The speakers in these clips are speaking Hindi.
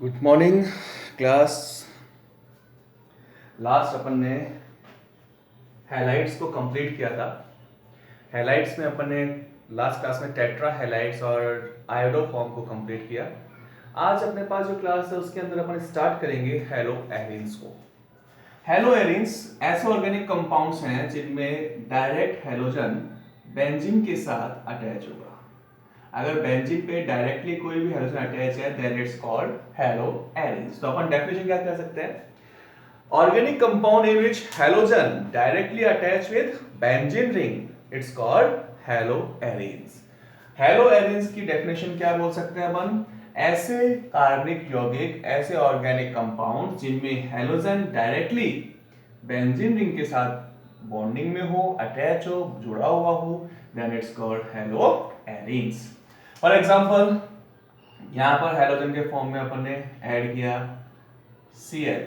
Good morning class. लास्ट अपन ने हैलाइड्स को कंप्लीट किया था। हैलाइड्स में अपन ने लास्ट क्लास में टेट्रा हैलाइड्स और आयोडो फॉर्म को कंप्लीट किया। आज अपने पास जो क्लास है उसके अंदर अपन स्टार्ट करेंगे हेलो एरिन्स को। हेलो एरिन्स ऐसे ऑर्गेनिक कंपाउंड्स हैं जिनमें डायरेक्ट हैलोजन बेंजीन के साथ अटैच होगा। अगर बेंजीन पे डायरेक्टली कोई भी हैलोजन अटैच है then it's called haloarenes. तो अपन डेफिनेशन क्या कर सकते हैं? Organic compound in which halogen directly attached with benzene ring, it's called haloarenes. Haloarenes की डेफिनेशन क्या बोल सकते हैं अपन? ऐसे कार्बनिक यौगिक, ऐसे ऑर्गेनिक कंपाउंड जिनमें हैलोजन डायरेक्टली बेंजीन रिंग के साथ बॉन्डिंग में हो, अटैच हो, जुड़ा हुआ हो, then it's called haloarenes. For example यहां पर हैलोजन के फॉर्म में अपन ने ऐड किया Cl,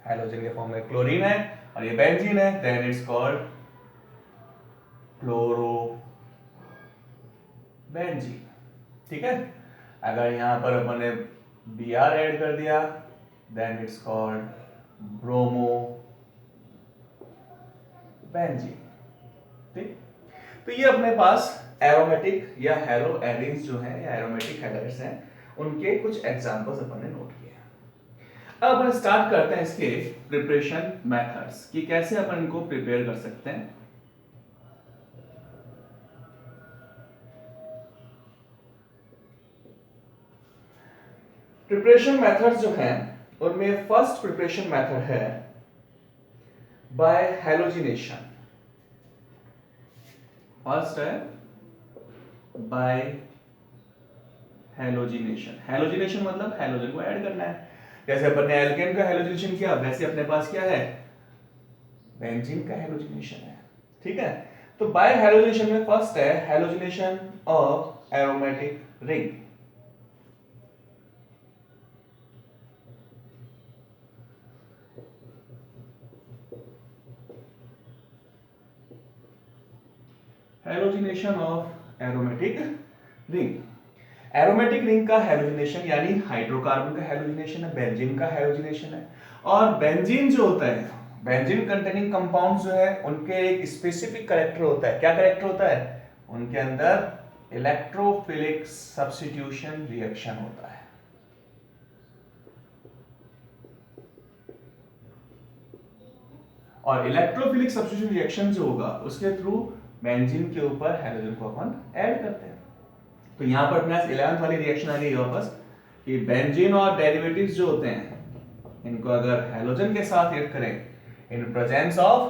हैलोजन के फॉर्म में क्लोरीन है और ये बेंजीन है, देन इट्स कॉल्ड क्लोरोबेंजीन। ठीक है। अगर यहां पर अपन ने Br ऐड कर दिया देन इट्स कॉल्ड ब्रोमोबेंजीन। ठीक। तो ये अपने पास एरोमेटिक या हेलो एरिन्स जो हैं या एरोमेटिक हैलाइड्स हैं, उनके कुछ एग्जांपल्स अपन ने नोट किए। अब अपन स्टार्ट करते हैं इसके प्रिपरेशन मेथड्स कि कैसे अपन इनको प्रिपेयर कर सकते हैं। प्रिपरेशन मेथड्स जो हैं उनमें फर्स्ट प्रिपरेशन मेथड है बाय हैलोजिनेशन। फर्स्ट है बाय हैलोजिनेशन। हैलोजिनेशन मतलब हैलोजन को ऐड करना है। जैसे अपन ने एल्केन का हैलोजिनेशन किया वैसे अपने पास क्या है? बेंजीन का हैलोजिनेशन है। ठीक है। तो बाय हैलोजिनेशन में फर्स्ट है halogenation of aromatic ring. Halogenation of aromatic ring. Aromatic ring का हैलोजिनेशन यानी हाइड्रोकार्बन का हैलोजिनेशन है, बेंजीन का हैलोजिनेशन है। और बेंजीन जो होता है, बेंजीन कंटेनिंग कंपाउंड जो है उनके एक स्पेसिफिक कैरेक्टर होता है। क्या कैरेक्टर होता है? उनके अंदर इलेक्ट्रोफिलिक सब्स्टिट्यूशन रिएक्शन होता है। और इलेक्ट्रोफिलिक सब्स्टिट्यूशन रिएक्शन जो होगा उसके थ्रू बेंजीन के ऊपर हैलोजन को अपन ऐड करते हैं। तो यहां पर अपने 11th वाली रिएक्शन आ गई वापस कि बेंजीन और डेरिवेटिव्स जो होते हैं इनको अगर हैलोजन के साथ ऐड करें in presence of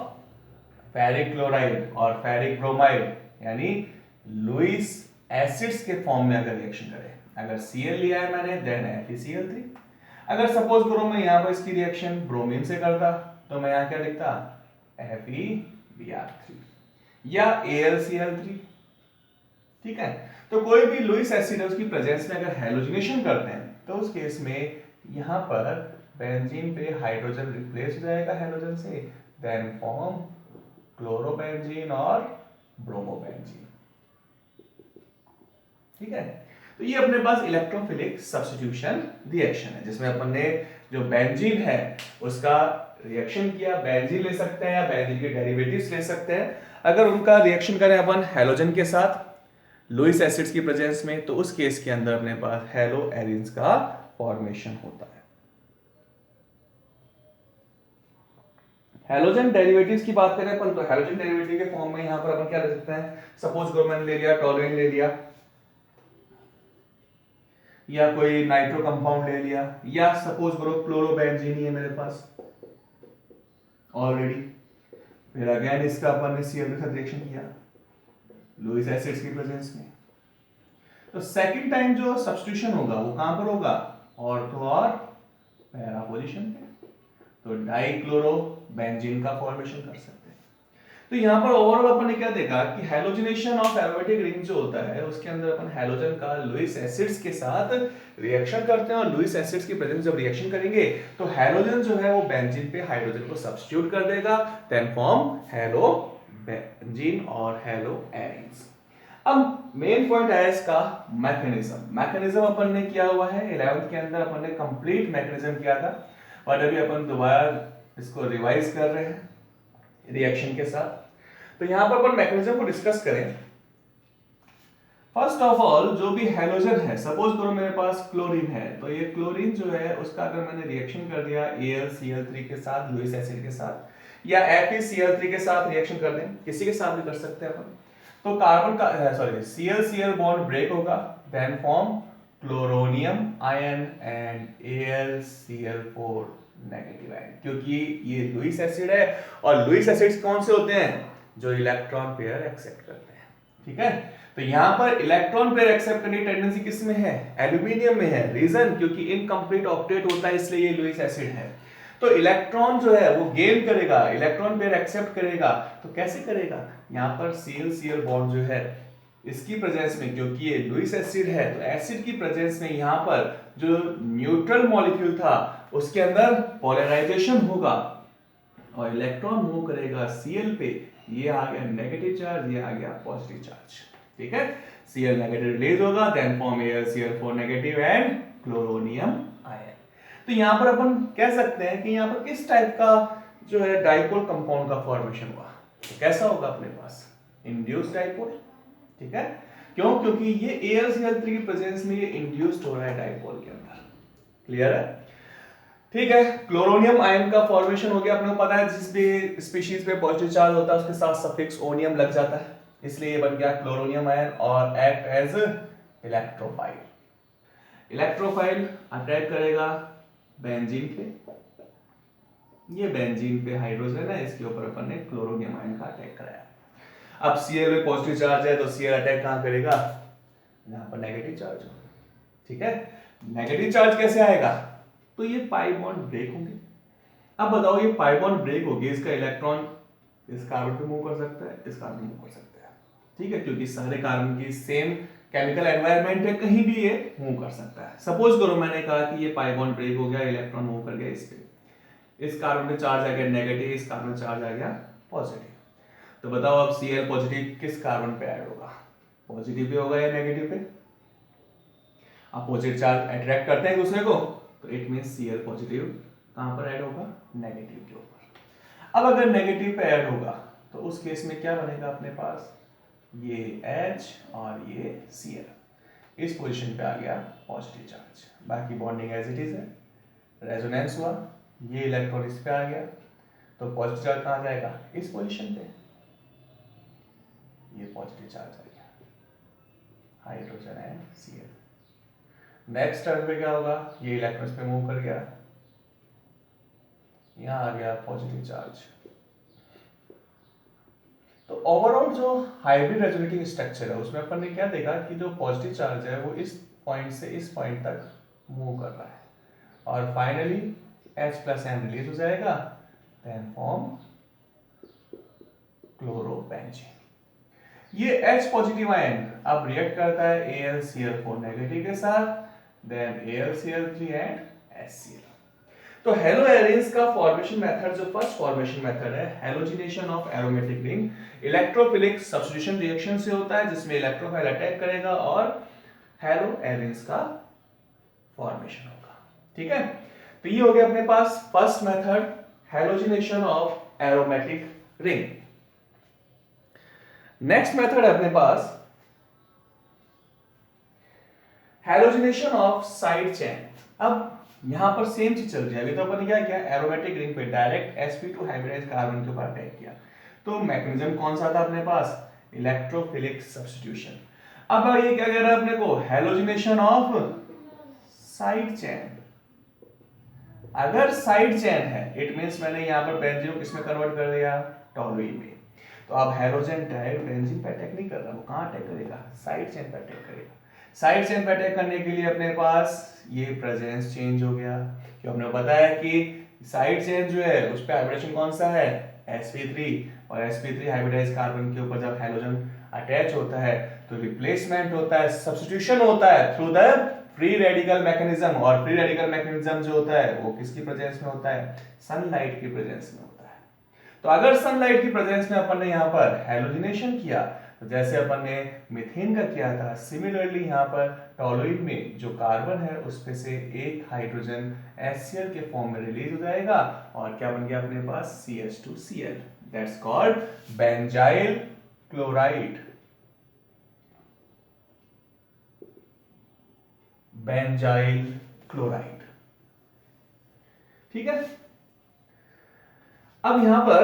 ferric chloride और फेरिक ब्रोमाइड यानी लुईस एसिड्स के फॉर्म में अगर रिएक्शन करें, अगर Cl लिया है मैंने देन FeCl3। अगर सपोज करो मैं यहां पर इसकी रिएक्शन ब्रोमीन से करता तो मैं यहां क्या लिखता? FeBr3 या AlCl3। ठीक है। तो कोई भी लुईस एसिड है उसकी प्रेजेंस में अगर हैलोजिनेशन करते हैं तो उस केस में यहां पर बेंजीन पे हाइड्रोजन रिप्लेस हो जाएगा हैलोजन से, देन फॉर्म क्लोरोबेंजीन और ब्रोमोबेंजीन। ठीक है। तो ये अपने पास इलेक्ट्रोफिलिक सब्स्टिट्यूशन रिएक्शन है जिसमें अपन ने जो बेंजीन है उसका रिएक्शन किया। बेंजीन ले सकते हैं या बेंजीन के डेरिवेटिव्स ले सकते हैं। अगर उनका रिएक्शन करें अपन हैलोजन के साथ लुईस एसिड्स की प्रेजेंस में तो उस केस के अंदर अपने पास हेलो एरिन्स का फॉर्मेशन होता है। हैलोजन डेरिवेटिव्स की बात करें अपन तो हैलोजन डेरिवेटिव के फॉर्म में यहां पर अपन क्या ले सकते हैं? सपोज करो मैंने ले लिया टॉलुइन ले लिया या कोई नाइट्रो कंपाउंड ले लिया या सपोज करो क्लोरोबेंजीन ही है मेरे पास ऑलरेडी। फिर अगेन इसका अपन ने Cl के साथ रिएक्शन किया लुईस एसिड्स की प्रेजेंस में। तो सेकंड टाइम जो सब्स्टिट्यूशन होगा वो कहां पर होगा? ऑर्थो और पैरा पोजीशन पे। तो डाइक्लोरोबेंजीन का फॉर्मेशन कर सकते हैं। तो यहां पर ओवरऑल अपन ने क्या देखा कि हैलोजिनेशन ऑफ एरोमेटिक रिंग जो होता है उसके अंदर अपन हैलोजन का लुईस एसिड्स के साथ रिएक्शन करते हैं और लुईस एसिड्स की प्रेजेंस जब रिएक्शन करेंगे तो हैलोजन जो है वो बेंजीन पे हाइड्रोजन को सब्स्टिट्यूट कर देगा, देन फॉर्म हेलो बेंजीन और हेलो एरिन्स। अब मेन पॉइंट है इसका मैकेनिज्म अपन ने किया हुआ है 11th के अंदर, अपन ने कंप्लीट मैकेनिज्म किया था, और अभी अपन दोबारा इसको रिवाइज कर रहे हैं रिएक्शन के साथ। तो यहां पर अपन मैकेनिज्म को डिस्कस करें। फर्स्ट ऑफ ऑल जो भी हैलोजन है, सपोज करो मेरे पास क्लोरीन है, तो ये क्लोरीन जो है उसका अगर मैंने रिएक्शन कर दिया AlCl3 के साथ, लुईस एसिड के साथ, या FeCl3 के साथ रिएक्शन कर दें, किसी के साथ भी कर सकते हैं अपन, तो कार्बन का Cl बॉन्ड ब्रेक होगा, then form chloronium ion and AlCl4 negative ion, क्योंकि ये लुईस एसिड है और लुईस एसिड्स कौन से होते हैं, जो इलेक्ट्रॉन पेयर एक्सेप्ट करते हैं। ठीक है, तो यहां पर इलेक्ट्रॉन पेयर एक्सेप्ट करने की टेंडेंसी किस में है, एल्यूमिनियम में है। रीजन, क्योंकि इनकम्प्लीट ऑक्टेट होता है, इसलिए ये लुईस एसिड है। तो इलेक्ट्रॉन जो है वो गेन करेगा, इलेक्ट्रॉन पेयर एक्सेप्ट करेगा, तो कैसे करेगा, यहां पर Cl बॉन्ड जो है इसकी प्रेजेंस में, क्योंकि ये लुईस एसिड है, तो एसिड की प्रेजेंस में यहां पर जो न्यूट्रल मॉलिक्यूल था उसके अंदर पोलराइजेशन होगा और इलेक्ट्रॉन मूव करेगा Cl पे, ये आ गया नेगेटिव चार्ज, ये आ गया पॉजिटिव चार्ज। ठीक है, Cl नेगेटिव रिलीज होगा, then form AlCl4 negative and chloronium ion. तो यहां पर अपन कह सकते हैं कि यहां पर किस टाइप का जो है डाइपोल कंपाउंड का फॉर्मेशन हुआ, तो कैसा होगा अपने पास, इंड्यूस्ड डाइपोल। ठीक है, क्यों, क्योंकि ये AlCl3 की प्रेजेंस में ये इंड्यूस्ड हो रहा है डाइपोल के अंदर। क्लियर है, ठीक है। क्लोरोनियम आयन का फॉर्मेशन हो गया, अपने को पता है जिस भी स्पीशीज पे पॉजिटिव चार्ज होता है उसके साथ सफिक्स ओनियम लग जाता है, इसलिए ये बन गया क्लोरोनियम आयन और act as electrophile. Electrophile attack करेगा बेंजीन पे, ये बेंजीन पे हाइड्रोजन है, इसके ऊपर अपन ने क्लोरोनियम आयन का अटैक कराया। अब Cl में पॉजिटिव चार्ज है तो Cl अटैक कहां करेगा, यहां पर नेगेटिव चार्ज होगा। ठीक है, नेगेटिव चार्ज कैसे आएगा, तो ये पाई बॉन्ड ब्रेक होंगे। अब बताओ ये पाई बॉन्ड ब्रेक होगी, इसका इलेक्ट्रॉन इस कार्बन पे मूव कर सकता है, इस कार्बन पे मूव कर सकता है। ठीक है, क्योंकि सारे कार्बन की सेम केमिकल एनवायरनमेंट है, कहीं भी ये मूव कर सकता है। सपोज करो मैंने कहा कि ये पाई बॉन्ड ब्रेक हो गया, इलेक्ट्रॉन मूव कर गया इस पे, इस कार्बन पे चार्ज आ गया नेगेटिव, इस कार्बन पे चार्ज आ गया पॉजिटिव। तो बताओ अब Cl पॉजिटिव किस कार्बन पे ऐड होगा, पॉजिटिव पे होगा या नेगेटिव पे। अब पॉजिटिव चार्ज अट्रैक्ट करते हैं एक दूसरे को, तो इट मींस Cl पॉजिटिव कहां पर ऐड होगा, नेगेटिव के ऊपर। अब अगर नेगेटिव पे ऐड होगा तो उस केस में क्या बनेगा अपने पास, ये H और ये Cl इस पोजीशन पे आ गया पॉजिटिव चार्ज, बाकी बॉन्डिंग एज इट इज है। रेजोनेंस हुआ, ये इलेक्ट्रॉन इस पे आ गया, तो पॉजिटिव चार्ज कहां जाएगा, इस पोजीशन पे, ये पॉजिटिव चार्ज आ गया, hydrogen and Cl। Next turn पे क्या होगा, ये इलेक्ट्रॉन पे मूव कर गया, यहां आ गया पॉजिटिव चार्ज। तो ओवरऑल जो हाइब्रिड रेजोनेटिंग स्ट्रक्चर है उसमें अपन ने क्या देखा कि जो पॉजिटिव चार्ज है वो इस पॉइंट से इस पॉइंट तक मूव कर रहा है और फाइनली H+N रिलीज हो जाएगा, देन फॉर्म क्लोरोबेंजीन। ये H पॉजिटिव आयन अब रिएक्ट करता है AlCl4 नेगेटिव के साथ, देन AlCl3 एंड HCl। तो हेलो एरेन्स का फॉर्मेशन मेथड, जो फर्स्ट फॉर्मेशन मेथड है halogenation of aromatic ring, electrophilic substitution reaction से होता है, जिसमें इलेक्ट्रोफाइल अटैक करेगा और हेलो एरेन्स का फॉर्मेशन होगा। ठीक है, तो ये हो गया अपने पास first method, halogenation of aromatic ring. Next method है अपने पास हेलोजिनेशन ऑफ साइड चेन। अब यहां पर सेम चीज चल रही है, अभी तो अपन ने क्या किया, एरोमेटिक रिंग पे डायरेक्ट sp2 हाइब्रिडाइज्ड कार्बन के ऊपर अटैक किया, तो मैकेनिज्म कौन सा था अपने पास, इलेक्ट्रोफिलिक सब्स्टिट्यूशन। अब ये क्या कह रहा है अपने को, हेलोजिनेशन ऑफ साइड चेन। अगर साइड चेन है इट मींस मैंने यहां पर बेंजीन को किसमें कन्वर्ट कर दिया, टॉलुइन में, तो अब हेलोजन डायरेक्ट बेंजीन पे अटैक नहीं कर रहा, वो कहां अटैक करेगा, साइड चेन पे अटैक करेगा। साइड चेन पे अटैक करने के लिए अपने पास ये प्रेजेंस चेंज हो गया, क्योंकि हमने बताया कि साइड चेन जो है उस पे हाइब्रिडेशन कौन सा है, sp3, और sp3 हाइब्रिडाइज्ड कार्बन के ऊपर जब हेलोजन अटैच होता है तो रिप्लेसमेंट होता है, सब्स्टिट्यूशन होता है through the free radical mechanism, और फ्री रेडिकल मैकेनिज्म जो होता है वो किसकी प्रेजेंस में होता है, सनलाइट की प्रेजेंस में होता है। तो अगर सनलाइट की प्रेजेंस में अपन ने यहाँ पर हेलोजिनेशन किया तो जैसे अपन ने मीथेन का किया था, सिमिलरली यहाँ पर टॉलुइन में जो कार्बन है उसपे से एक हाइड्रोजन HCl के फॉर्म में रिलीज हो जाएगा और क्या बन गया अपने पास CH2Cl, that's called benzyl chloride. Benzyl chloride, ठीक है। अब यहां पर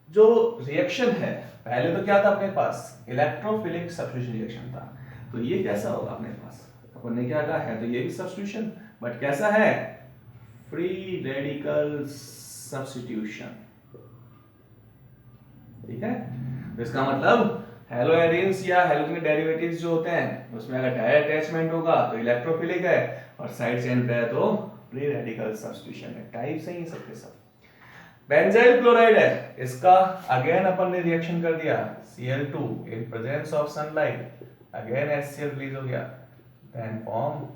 जो रिएक्शन है, पहले तो क्या था अपने पास, इलेक्ट्रोफिलिक सब्स्टिट्यूशन रिएक्शन था। तो ये कैसा होगा अपने पास, अपन ने क्या कहा है, तो ये भी सब्स्टिट्यूशन, बट कैसा है, फ्री रेडिकल सब्स्टिट्यूशन, ठीक है। तो इसका मतलब हेलोएरिन्स या हेलोजन डेरिवेटिव्स जो होते हैं उसमें अगर डायरेक्ट अटैचमेंट होगा तो इलेक्ट्रोफिलिक है, और साइड चेन पे है तो फ्री रेडिकल सब्स्टिट्यूशन है। टाइप सही है सबके सब। बेंजाइल क्लोराइड है, इसका अगेन अपन ने रिएक्शन कर दिया, Cl2 in presence of sunlight, again HCl release हो गया, देन फॉर्म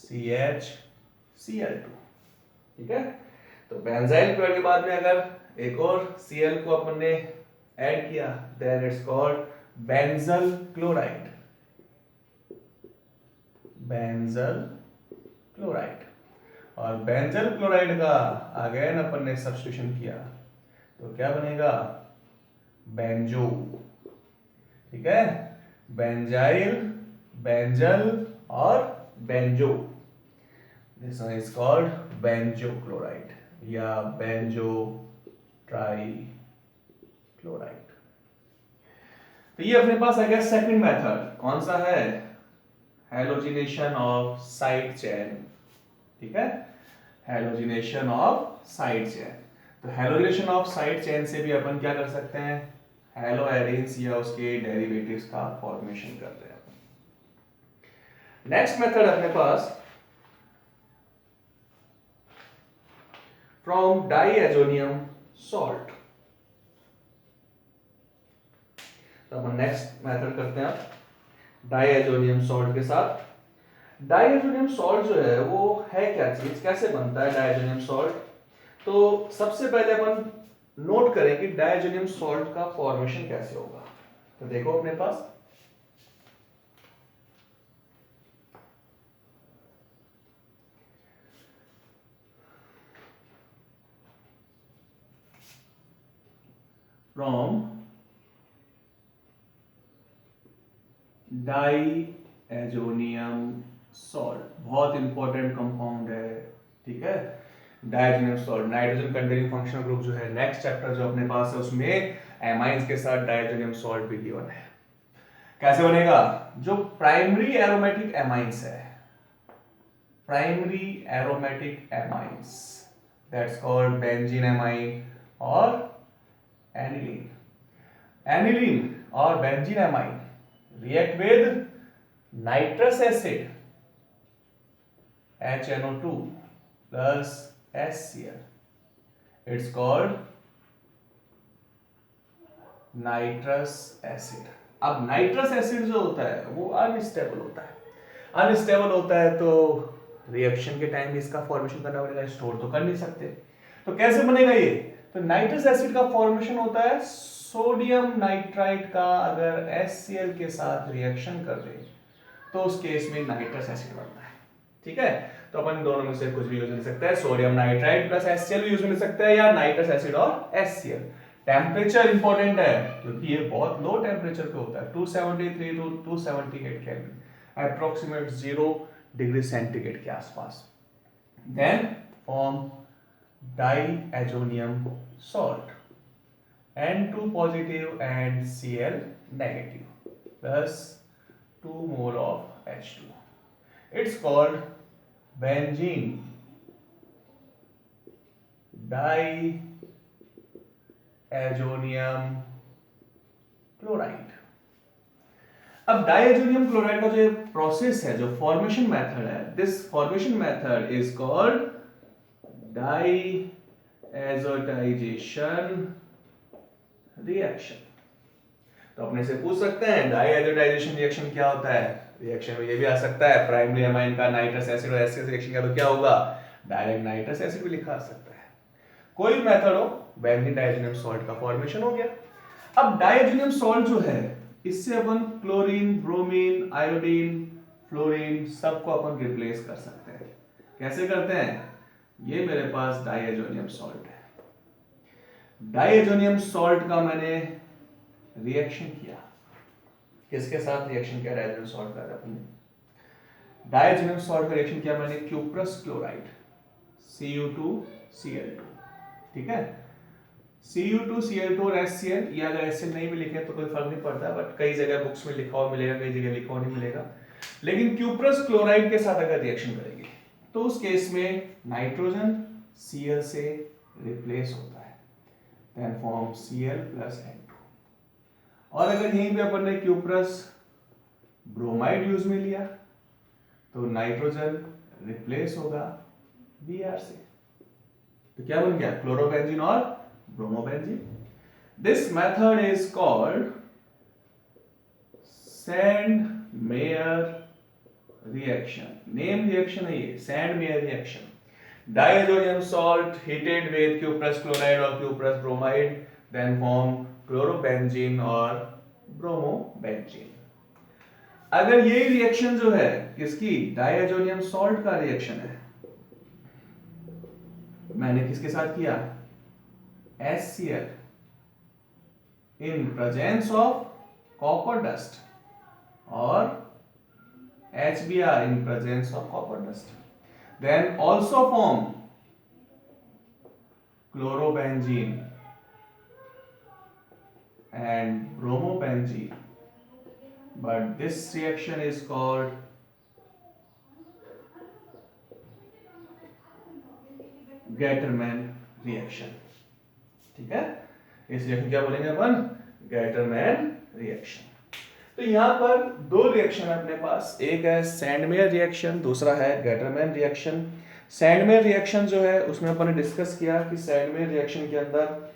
CHCl2, ठीक है। तो बेंजाइल क्लोराइड के बाद में अगर एक और Cl को अपन ने ऐड किया, then it's called benzal chloride. Benzal chloride, और बेंजल क्लोराइड का अगेन अपन ने सब्स्टिट्यूशन किया तो क्या बनेगा, बेंजो, ठीक है। बेंजाइल, बेंजल और benzo, this one is called benzo chloride या बेंजो ट्राई क्लोराइड। तो ये अपने पास आ गया सेकंड मेथड, कौन सा है, हैलोजिनेशन ऑफ साइड चेन, ठीक है। हैलोजिनेशन ऑफ साइड चेन, तो हैलोजिनेशन ऑफ साइड चेन से भी अपन क्या कर सकते हैं, हैलोएरिन्स या उसके डेरिवेटिव्स का फॉर्मेशन करते हैं। नेक्स्ट मेथड अपने पास फ्रॉम डाईएजोनियम सॉल्ट। तो अपन नेक्स्ट मेथड करते हैं डाईएजोनियम सॉल्ट के साथ। डाईएजोनियम सॉल्ट जो है वो है क्या चीज, कैसे बनता है डाईएजोनियम सॉल्ट। तो सबसे पहले अपन नोट करें कि डाईएजोनियम सॉल्ट का फॉर्मेशन कैसे होगा। तो देखो अपने पास फ्रॉम डाईएजोनियम सॉल्ट, बहुत इंपॉर्टेंट कंपाउंड है, ठीक है। Diazonium salt nitrogen containing functional group जो है, नेक्स्ट चैप्टर जो अपने पास है उसमें एमाइंस के साथ डाईएजोनियम सॉल्ट भी गिवन है। कैसे बनेगा, जो प्राइमरी एरोमेटिक एमाइंस है, primary aromatic amines, that's called benzene amine और एनिलीन। एनिलीन और benzene amine react with nitrous acid HNO2 plus HCl, it's called nitrous acid। अब नाइट्रस एसिड जो होता है वो अनस्टेबल होता है, अनस्टेबल होता है तो रिएक्शन के टाइम भी इसका फॉर्मेशन करना पड़ेगा, स्टोर तो कर नहीं सकते। तो कैसे बनेगा ये, तो नाइट्रस एसिड का फॉर्मेशन होता है सोडियम नाइट्राइट का अगर HCl के साथ रिएक्शन कर दे तो उस केस में नाइट्रस एसिड बनता है, ठीक है। तो अपन दोनों में से कुछ भी यूज मिल सकता है, सोडियम नाइट्राइट प्लस HCl भी यूज मिल सकता है या नाइट्रस एसिड और HCl। टेम्परेचर इंपॉर्टेंट है क्योंकि ये बहुत लो टेम्परेचर पे होता है, 273 to 278 kelvin, approximate 0 degree centigrade के आसपास। Then form diazonium salt, N2 positive and Cl negative plus 2 mole of H2. It's called benzene diazonium chloride. अब डाईएजोनियम क्लोराइड का जो प्रोसेस है, जो फॉर्मेशन मेथड है, this formation method is called diazotization reaction. तो अपने से पूछ सकते हैं डाईएजोटाइजेशन रिएक्शन क्या होता है, रिएक्शन में ये भी आ सकता है प्राइमरी अमाइन का नाइट्रस एसिड और HCl रिएक्शन किया तो क्या होगा, डायरेक्ट नाइट्रस एसिड भी लिखा सकता है। कोई भी मेथड हो, बेंजीन डाईएजोनियम सॉल्ट का फॉर्मेशन हो गया। अब डाइएजोनियम सॉल्ट जो है इससे अपन क्लोरीन, ब्रोमीन, आयोडीन, फ्लोरीन सबको अपन रिप्लेस कर सकते हैं। कैसे करते हैं? ये मेरे पास डाइएजोनियम सॉल्ट है, डाइएजोनियम सॉल्ट का मैंने रिएक्शन किया। किसके साथ रिएक्शन किया? डाइएजोनियम सॉल्ट का अपने डाइएजोनियम सॉल्ट का रिएक्शन किया मैंने क्यूप्रस क्लोराइड Cu2Cl2, ठीक है। Cu2Cl2 और HCl, ये अगर HCl नहीं भी लिखे तो कोई फर्क नहीं पड़ता, बट कई जगह बुक्स में लिखा हुआ मिलेगा, कई जगह लिखा हुआ नहीं मिलेगा। लेकिन क्यूप्रस क्लोराइड के साथ अगर रिएक्शन करेंगे तो उस केस में नाइट्रोजन Cl से रिप्लेस होता है, then form Cl plus N2। और अगर यहीं पे अपन ने क्यूप्रस ब्रोमाइड यूज में लिया तो नाइट्रोजन रिप्लेस होगा Br से, तो क्या बन गया? क्लोरोबेंजीन और bromobenzene. This method is called Sandmeyer reaction. Name reaction है ये, Sandmeyer reaction. Diazonium salt heated with cuprous chloride और cuprous bromide, then form chlorobenzene और ब्रोमोबेंजीन। अगर ये रिएक्शन जो है किसकी? डाइएजोनियम सॉल्ट का रिएक्शन है, मैंने किसके साथ किया? HCl in presence of copper dust और HBr in presence of copper dust, then also form chlorobenzene and bromobenzene, but this reaction is called Gattermann reaction, ठीक है। इस रिएक्शन क्या बोलेंगे अपन? Gattermann reaction. तो यहां पर दो रिएक्शन है अपने पास, एक है सैंडमेयर रिएक्शन, दूसरा है गैटरमैन रिएक्शन। सैंडमेयर रिएक्शन जो है उसमें अपन ने डिस्कस किया कि सैंडमेयर रिएक्शन के अंदर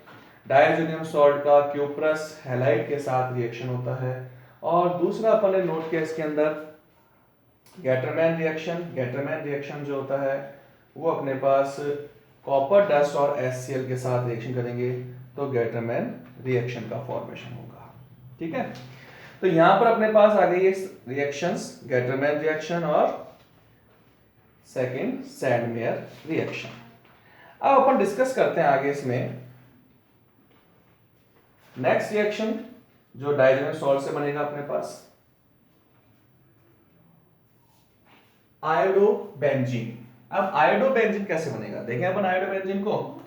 डाइएजोनियम सॉल्ट का क्यूप्रस हैलाइड के साथ रिएक्शन होता है, और दूसरा अपन ने नोट किया इसके अंदर गैटरमैन रिएक्शन। गैटरमैन रिएक्शन जो होता है वो अपने पास कॉपर डस्ट और HCl के साथ रिएक्शन करेंगे तो गैटरमैन रिएक्शन का फॉर्मेशन होगा, ठीक है। तो यहां पर अपने पास आ गई है रिएक्शंस, गैटरमैन रिएक्शन और सेकंड सैंडमेयर रिएक्शन। अब अपन डिस्कस करते हैं आगे इसमें नेक्स्ट रिएक्शन जो डाइएजोनियम सॉल्ट से बनेगा अपने पास, आयोडोबेंजीन। अब आयोडोबेंजीन कैसे बनेगा देखें अपन आयोडोबेंजीन को।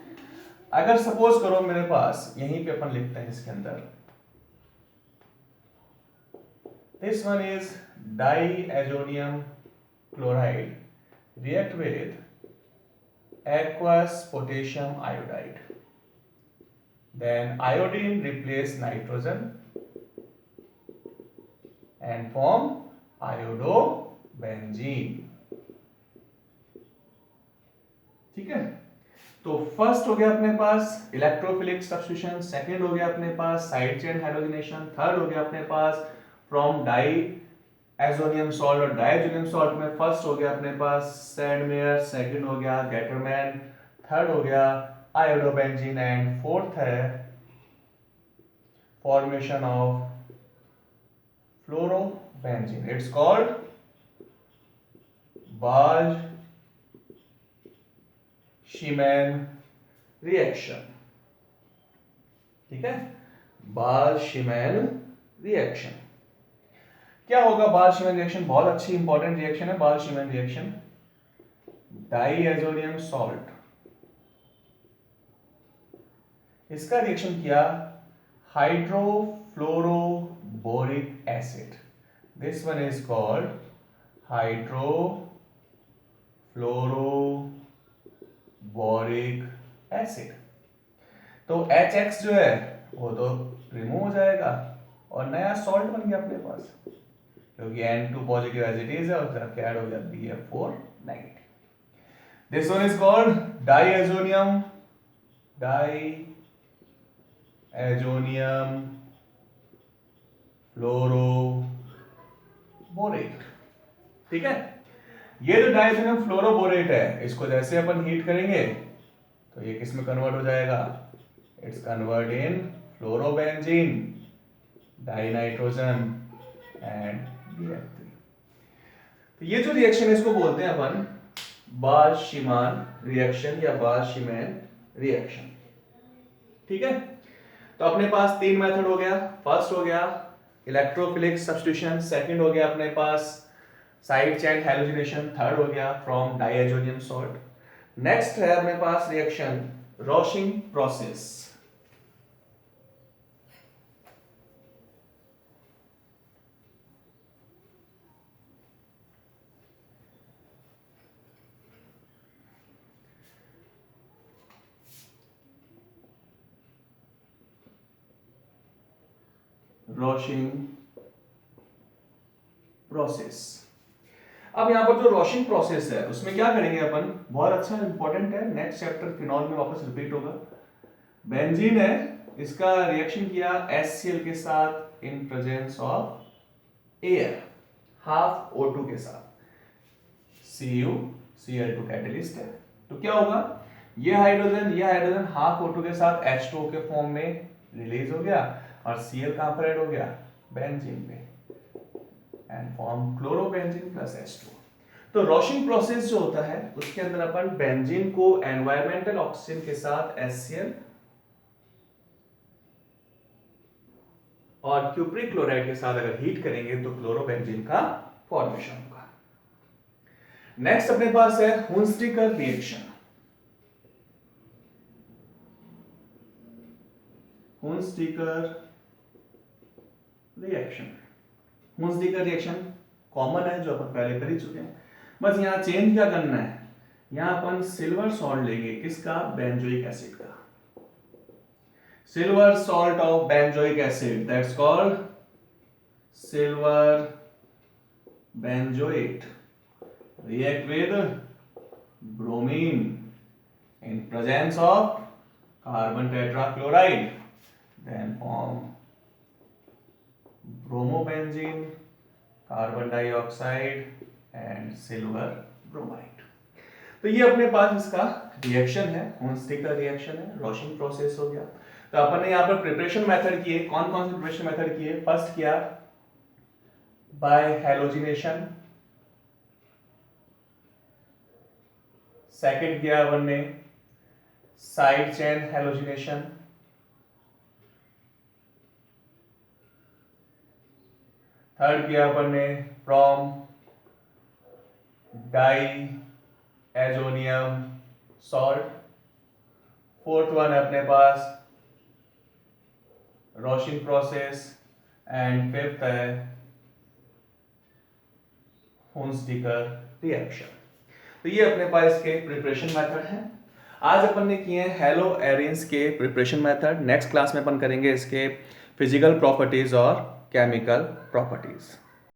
अगर सपोज करो मेरे पास यहीं पे अपन लिखते हैं इसके अंदर, this one is diazonium chloride react with aqueous potassium iodide, then iodine replace nitrogen and form iodobenzene, ठीक है। तो फर्स्ट हो गया अपने पास इलेक्ट्रोफिलिक सब्स्टिट्यूशन, सेकंड हो गया अपने पास साइड चेन हाइड्रोजनेशन, थर्ड हो गया अपने पास फ्रॉम डाइएजोनियम सॉल्ट और डाइएजोनियम सॉल्ट में फर्स्ट हो गया अपने पास सैंडमेयर, सेकंड हो गया गैटरमैन, थर्ड हो गया आयोडोबेंजीन एंड फोर्थ है formation of fluorobenzene. It's called Balz Schiemann reaction, ठीक है। बाल्श-शीमैन रिएक्शन क्या होगा? बाल्श-शीमैन रिएक्शन बहुत अच्छी इंपॉर्टेंट रिएक्शन है। बाल्श-शीमैन रिएक्शन, डाइएजोनियम सॉल्ट, इसका रिएक्शन किया hydrofluoroboric acid, this one is called hydrofluoroboric acid. तो HX जो है वो तो रिमूव हो जाएगा और नया सॉल्ट बन गया अपने पास, क्योंकि N2 positive as it is है और क्या ऐड हो गया BF4 negative. This one is called diazonium fluoroborate, ठीक है। ये जो डाइएजोनियम फ्लोरोबोरेट है इसको जैसे अपन हीट करेंगे तो ये किस में कन्वर्ट हो जाएगा? It's convert in chlorobenzene dinitrogen and BF3। तो ये जो रिएक्शन है इसको बोलते हैं अपन बाल्शीमान रिएक्शन या बाल्शीमैन रिएक्शन। ठीक है, तो अपने पास तीन मेथड हो गया। फर्स्ट हो गया इलेक्ट्रोफिलिक सब्स्टिट्यूशन, सेकंड हो गया अपने पास साइड चेन हैलोजिनेशन, थर्ड हो गया फ्रॉम डाइएजोनियम सॉल्ट। नेक्स्ट है अपने पास रिएक्शन रॉशिंग प्रोसेस। रॉशिंग प्रोसेस। अब यहां पर जो रॉशिंग प्रोसेस है उसमें क्या करेंगे अपन, बहुत अच्छा इंपॉर्टेंट है, नेक्स्ट चैप्टर फिनॉल में वापस रिपीट होगा। बेंजीन है, इसका रिएक्शन किया HCl के साथ in presence of air, half O2 के साथ, CuCl2 कैटलिस्ट है। तो क्या होगा, ये हाइड्रोजन हाफ O2 के साथ H2O के फॉर्म में रिलीज हो गया और Cl कहां पर ऐड हो गया, बेंजीन पे, and form chlorobenzene plus H2O। तो रॉशिंग प्रोसेस जो होता है उसके अंदर अपन बेंजीन को एनवायरमेंटल ऑक्सीजन के साथ HCl और क्यूप्रिक क्लोराइड के साथ अगर हीट करेंगे तो क्लोरोबेंजीन का फॉर्मेशन होगा। नेक्स्ट अपने पास है हुंस्टिकर रिएक्शन। हुंस्टिकर रिएक्शन कॉमन है जो अपन पहले कर ही चुके हैं, बस यहां चेंज क्या करना है, यहां अपन सिल्वर सॉल्ट लेंगे, किसका, बेंजोइक एसिड का, silver salt of benzoic acid, that's called silver benzoate, react with bromine in presence of carbon tetrachloride, then form bromobenzene, carbon dioxide and silver bromide। तो ये अपने पास इसका रिएक्शन है, हुंस्टिकर रिएक्शन है, रॉशिंग प्रोसेस हो गया। तो अपन ने यहाँ पर प्रिपरेशन मेथड किए, कौन कौन से प्रिपरेशन मेथड किए, फर्स्ट किया बाय हैलोजिनेशन, सेकंड किया अपन ने साइड चेन हैलोजिनेशन, थर्ड किया अपन ने from diazonium salt, fourth one है अपने पास रॉशिंग प्रोसेस, एंड फिफ्थ है हुंस्टिकर रिएक्शन। तो ये अपने पास इसके प्रिपरेशन मेथड हैं। आज अपन ने किए हैं हेलो एरिन्स के प्रिपरेशन मेथड। नेक्स्ट क्लास में अपन करेंगे इसके फिजिकल प्रॉपर्टीज और केमिकल प्रॉपर्टीज।